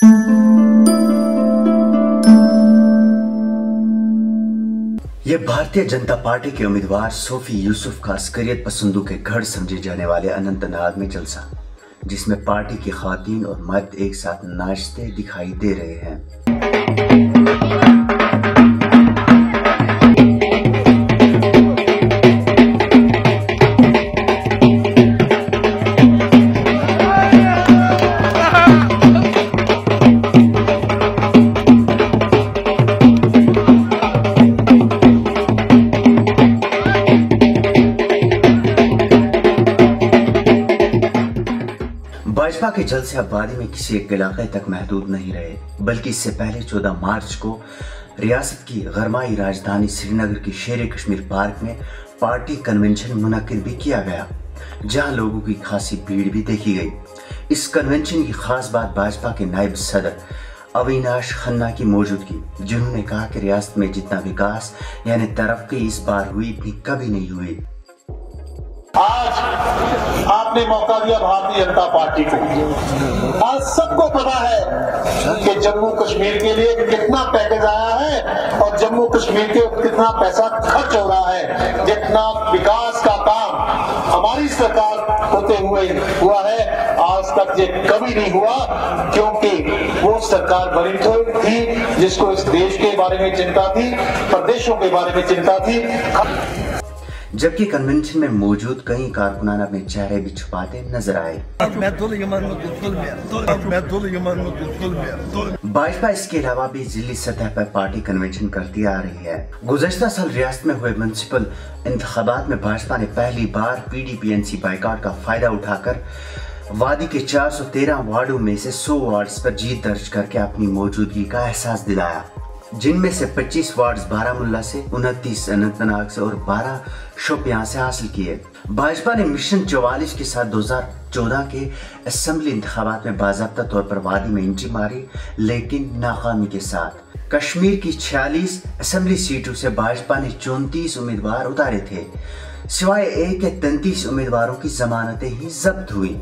ये भारतीय जनता पार्टी के उम्मीदवार सोफी यूसुफ का अस्करियत पसंदों के गढ़ समझे जाने वाले अनंतनाग में जलसा, जिसमें पार्टी की खातीन और मर्द एक साथ नाचते दिखाई दे रहे हैं। भाजपा के जलसे अब वादी में किसी एक इलाके तक महदूद नहीं रहे, बल्कि इससे पहले 14 मार्च को रियासत की गरमाई राजधानी श्रीनगर की शेर कश्मीर पार्क में पार्टी कन्वेंशन मुनक्किद भी किया गया, जहां लोगों की खासी भीड़ भी देखी गई। इस कन्वेंशन की खास बात भाजपा के नायब सदर अविनाश खन्ना की मौजूदगी, जिन्होंने कहा कि रियासत में जितना विकास यानी तरक्की इस बार हुई इतनी कभी नहीं हुई। आज आपने मौका दिया भारतीय जनता पार्टी को। आज सबको पता है कि जम्मू कश्मीर के लिए कितना पैकेज आया है और जम्मू कश्मीर के कितना पैसा खर्च हो रहा है। जितना विकास का काम हमारी सरकार होते हुए हुआ है, आज तक ये कभी नहीं हुआ, क्योंकि वो सरकार बनी थी जिसको इस देश के बारे में चिंता थी, प्रदेशों के बारे में चिंता थी। जबकि कन्वेंशन में मौजूद कई कारकुनान अपने चेहरे भी छुपाते नजर आए। भाजपा इसके अलावा भी जिली सतह पर पार्टी कन्वेंशन करती आ रही है। गुज़श्ता साल रियासत में हुए म्युनिसिपल इंतखाबात में भाजपा ने पहली बार PDP-NC बाइकआउट का फायदा उठाकर वादी के 413 वार्डों में से 100 वार्ड्स पर जीत दर्ज करके अपनी मौजूदगी का एहसास दिलाया, जिनमें से 25 वार्ड्स बारामुल्ला से, 29 अनंतनाग से और 12 शोपियां से हासिल किए। भाजपा ने मिशन 44 के साथ 2014 के असेंबली इंतखाबात में बाज़ाब्ता तौर पर वादी में एंट्री मारी, लेकिन नाकामी के साथ। कश्मीर की 46 असेंबली सीटों से भाजपा ने 34 उम्मीदवार उतारे थे, सिवाय एक के 33 उम्मीदवारों की जमानतें ही जब्त हुई।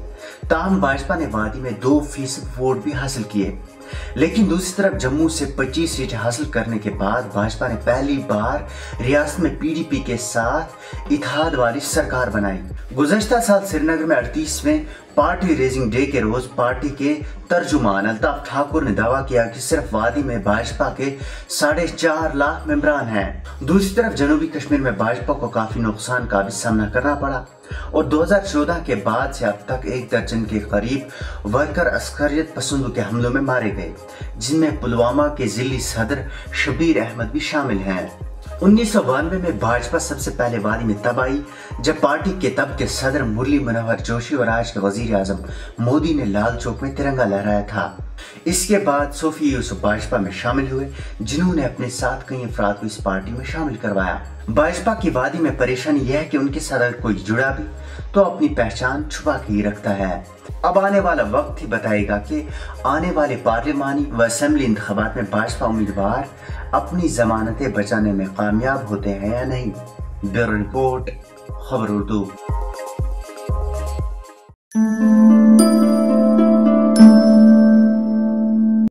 ताहम भाजपा ने वादी में 2% वोट भी हासिल किए। लेकिन दूसरी तरफ जम्मू से 25 सीट हासिल करने के बाद भाजपा ने पहली बार रियासत में PDP के साथ इत्तेहाद वाली सरकार बनाई। गुज़श्ता साल श्रीनगर में 38वें पार्टी रेजिंग डे के रोज पार्टी के तर्जुमान अल्ताफ ठाकुर ने दावा किया कि सिर्फ वादी में भाजपा के 4.5 लाख मेंबरान हैं। दूसरी तरफ जनूबी कश्मीर में भाजपा को काफी नुकसान का भी सामना करना पड़ा और 2014 के बाद से अब तक 1 दर्जन के करीब वर्कर अस्करियत पसंदों के हमलों में मारे गए, जिनमें पुलवामा के जिली सदर शबीर अहमद भी शामिल हैं। 1992 में भाजपा सबसे पहले वादी में तब आई जब पार्टी के तब के सदर मुरली मनोहर जोशी और आज के वजीर आजम मोदी ने लाल चौक में तिरंगा लहराया था। इसके बाद सोफी यूसुफ भाजपा में शामिल हुए, जिन्होंने अपने साथ कई अफराद को इस पार्टी में शामिल करवाया। भाजपा की वादी में परेशानी यह है कि उनके साथ अगर कोई जुड़ा भी तो अपनी पहचान छुपा के ही रखता है। अब आने वाला वक्त ही बताएगा कि आने वाले पार्लिमानी व असेंबली इंतखाबात में भाजपा उम्मीदवार अपनी जमानतें बचाने में कामयाब होते हैं या नहीं। ब्यूरो रिपोर्ट, खबर उर्दू।